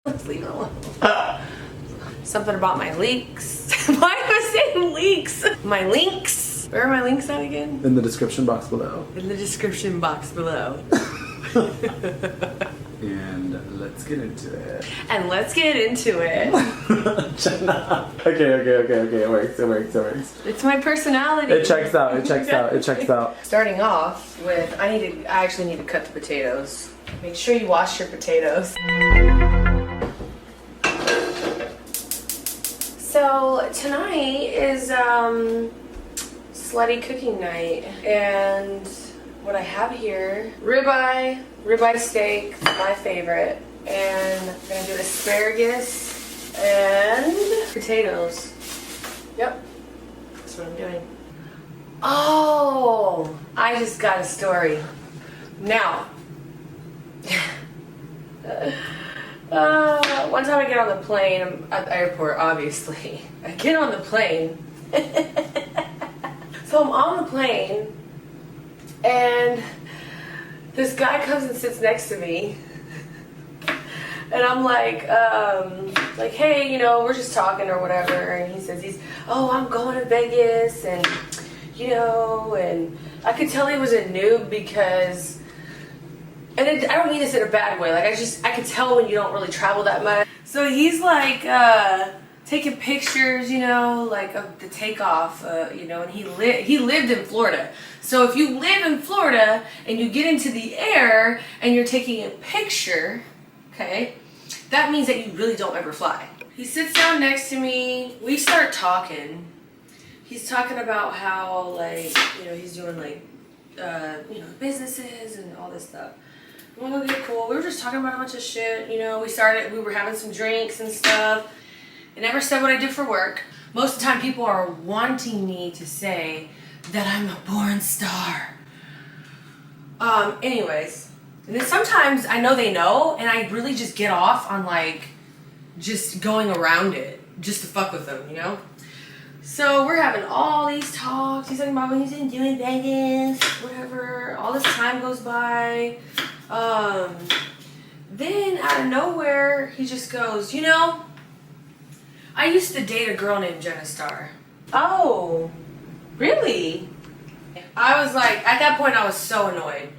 Let's leave it alone. Something about my leaks. Why am I saying leaks? My links. Where are my links at again? In the description box below. In the description box below. And let's get into it. And let's get into it. Jenna. Okay. It works. It's my personality. It checks out. Starting off with, I actually need to cut the potatoes. Make sure you wash your potatoes. So tonight is slutty cooking night, and what I have here, ribeye steak, my favorite, and I'm gonna do asparagus and potatoes. Yep, that's what I'm doing. Oh, I just got a story. Now, one time I get on the plane, I'm at the airport, obviously. I get on the plane. So I'm on the plane, and this guy comes and sits next to me. And I'm like, hey, we're just talking or whatever. And he says, I'm going to Vegas, and, and I could tell he was a noob because, and I don't mean this in a bad way. Like, I could tell when you don't really travel that much. So he's like, taking pictures, like of the takeoff, and he lived in Florida. So if you live in Florida and you get into the air and you're taking a picture, okay, that means that you really don't ever fly. He sits down next to me. We start talking. He's talking about how, like, he's doing like, businesses and all this stuff. I'm like, okay, cool. We were just talking about a bunch of shit. We were having some drinks and stuff. I never said what I did for work. Most of the time people are wanting me to say that I'm a porn star. Anyways, and then sometimes I know they know, and I really just get off on like just going around it just to fuck with them, So we're having all these talks. He's talking about what he's been doing Vegas, whatever. All this time goes by. Then out of nowhere, he just goes, I used to date a girl named Jenna Star. Oh, really? I was like, at that point, I was so annoyed.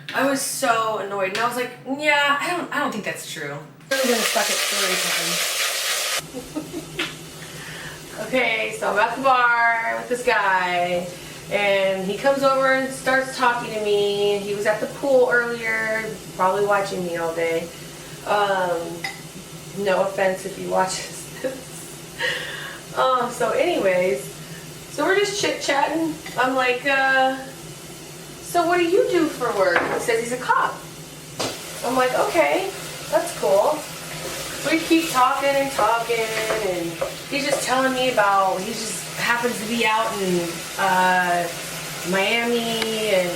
And I was like, yeah, I don't think that's true. I'm really gonna suck at story time. Okay, so I'm at the bar with this guy, and he comes over and starts talking to me. He was at the pool earlier, probably watching me all day. No offense if he watches this. So anyways, so we're just chit-chatting. I'm like, so what do you do for work? He says he's a cop. I'm like, okay, that's cool. We keep talking, and he's just telling me about, he just happens to be out in Miami and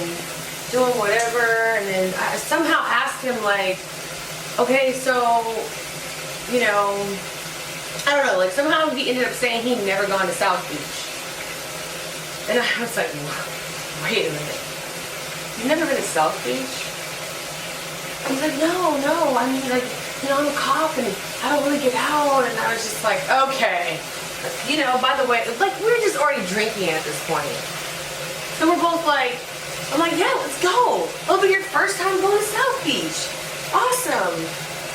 doing whatever, and then I somehow asked him, like, okay, so, I don't know, like somehow he ended up saying he'd never gone to South Beach. And I was like, wait a minute. You've never been to South Beach? He's like, no, I mean, like, I'm a cop and I don't really get out. And I was just like, okay. By the way, like, we're just already drinking at this point. So we're both like, I'm like, yeah, let's go. It'll be your first time going to South Beach. Awesome.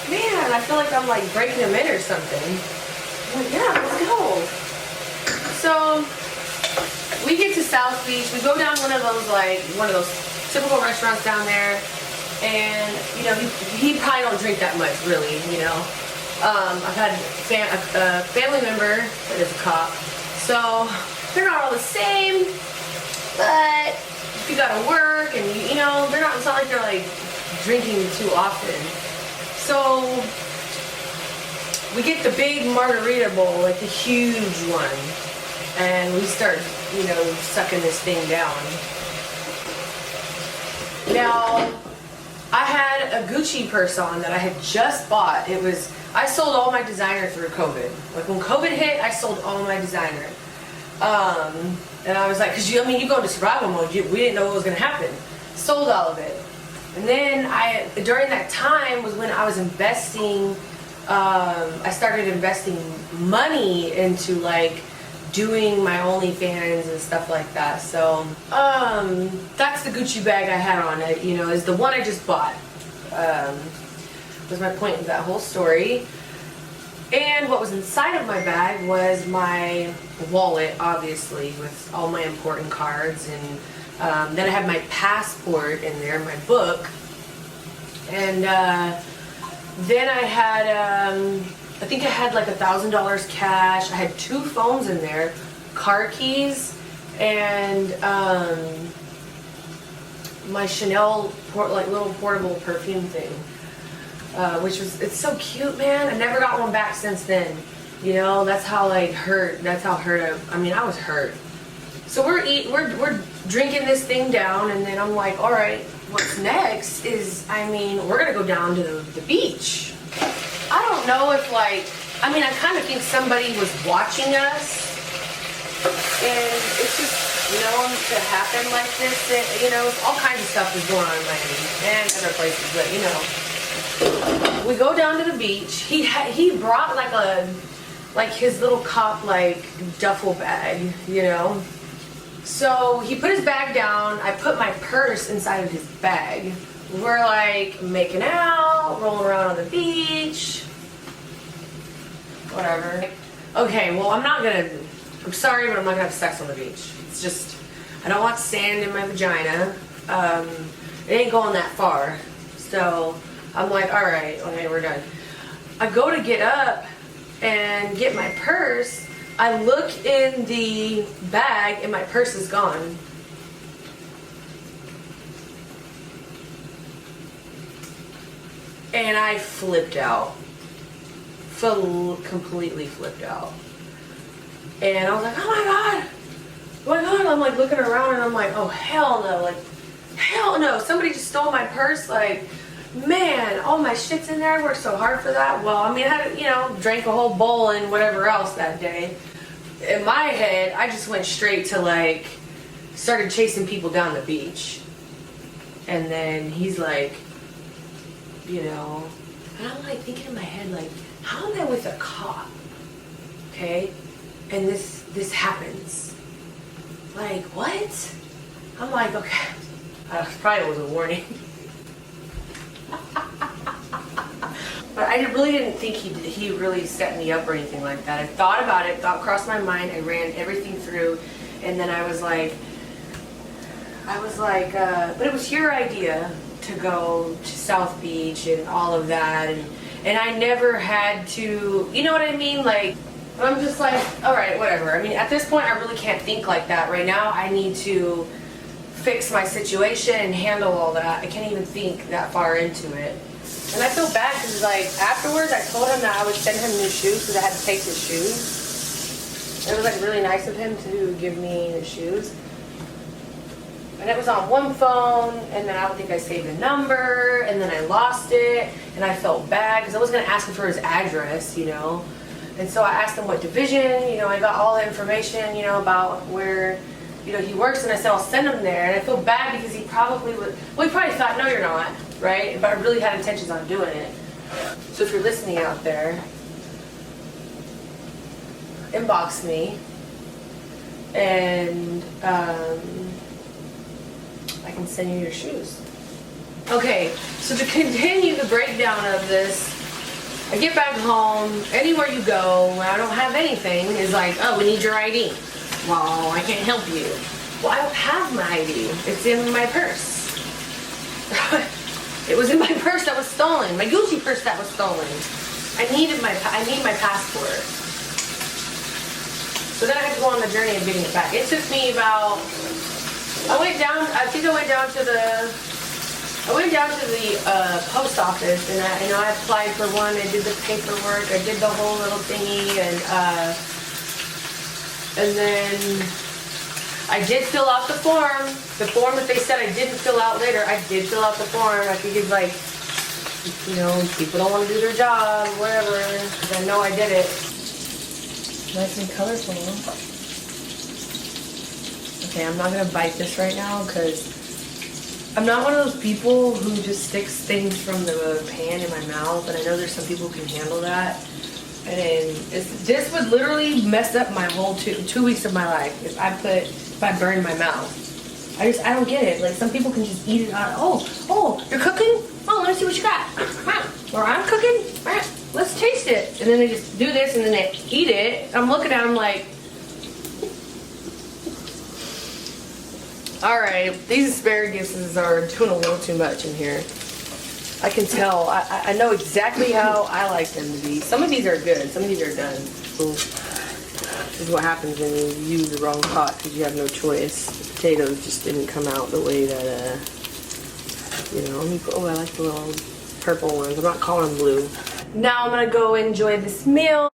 Man, I feel like I'm like breaking him in or something. I'm like, yeah, let's go. So we get to South Beach. We go down one of those typical restaurants down there. And, he probably don't drink that much, really, I've had a family member that is a cop. So they're not all the same, but if you gotta work and, it's not like they're like drinking too often. So we get the big margarita bowl, like the huge one, and we start, sucking this thing down. Now, I had a Gucci purse on that I had just bought. I sold all my designer through COVID. Like when COVID hit, I sold all my designer. And I was like, cause you go into survival mode, we didn't know what was gonna happen. Sold all of it. And then during that time was when I was investing I started investing money into like doing my OnlyFans and stuff like that. So that's the Gucci bag I had on it, you know, is the one I just bought. Was my point of that whole story. And what was inside of my bag was my wallet, obviously, with all my important cards, and then I had my passport in there, my book, and then I had, I think I had like $1,000 cash. I had 2 phones in there, car keys, and my Chanel like little portable perfume thing. Which was, it's so cute, man. I never got one back since then. You know, that's how like hurt. That's how hurt I mean, I was hurt. So we're drinking this thing down, and then I'm like, all right, what's next is, I mean, we're gonna go down to the beach. I don't know if like, I mean, I kind of think somebody was watching us, and it's just known to happen like this. That, you know, all kinds of stuff is going on in Miami and other places, but you know. We go down to the beach. He brought like his little cop like duffel bag, you know. So he put his bag down. I put my purse inside of his bag. We're like making out, rolling around on the beach, whatever. Okay, well I'm sorry, but I'm not gonna have sex on the beach. It's just, I don't want sand in my vagina. It ain't going that far. So I'm like, all right, okay, we're done. I go to get up and get my purse. I look in the bag and my purse is gone. And I flipped out. Completely flipped out. And I was like, oh my God. Oh my God. I'm like looking around and I'm like, oh hell no. Like, hell no. Somebody just stole my purse. Like, man, all my shit's in there. I worked so hard for that. Well, I mean, I had, you know, drank a whole bowl and whatever else that day. In my head, I just went straight to like, started chasing people down the beach. And then he's like, you know, and I'm like thinking in my head, like, how am I with a cop? Okay? And this happens. Like, what? I'm like, okay. Probably was a warning. But I really didn't think he really set me up or anything like that. I thought about it, thought crossed my mind, I ran everything through, and then I was like, but it was your idea to go to South Beach and all of that, and I never had to, you know what I mean? Like, I'm just like, all right, whatever. I mean, at this point, I really can't think like that right now. I need to fix my situation and handle all that. I can't even think that far into it. And I feel bad because, like, afterwards I told him that I would send him new shoes because I had to take his shoes. It was, like, really nice of him to give me the shoes. And it was on one phone, and then I don't think I saved the number, and then I lost it, and I felt bad because I was going to ask him for his address, you know. And so I asked him what division, you know, I got all the information, you know, about where, you know, he works, and I said I'll send him there. And I feel bad because he probably would, well, he probably thought, no, you're not, right? But I really had intentions on doing it. So if you're listening out there, inbox me, and I can send you your shoes. Okay, so to continue the breakdown of this, I get back home, anywhere you go, when I don't have anything, is like, oh, we need your ID. Well, I can't help you. Well, I don't have my ID. It's in my purse. It was in my purse that was stolen. My Gucci purse that was stolen. I need my passport. So then I had to go on the journey of getting it back. It took me about, I went down to the post office, and I applied for one. I did the paperwork. I did the whole little thingy, and then I did fill out the form. The form that they said I didn't fill out later, I did fill out the form. I figured, like, you know, people don't want to do their job, whatever. Because I know I did it. Nice and colorful. Okay, I'm not gonna bite this right now because I'm not one of those people who just sticks things from the pan in my mouth, and I know there's some people who can handle that. And this would literally mess up my whole 2 weeks of my life if I burned my mouth. I don't get it. Like, some people can just eat it out. Oh, you're cooking? Oh, let me see what you got. Or I'm cooking? Let's taste it. And then they just do this and then they eat it. I'm looking at them like, all right, these asparaguses are doing a little too much in here. I can tell. I know exactly how I like them to be. Some of these are good. Some of these are done. So this is what happens when you use the wrong pot because you have no choice. The potatoes just didn't come out the way that, you know. Let me put, I like the little purple ones. I'm not calling them blue. Now I'm going to go enjoy this meal.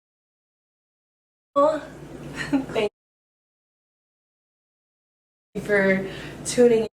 Thank you for tuning in.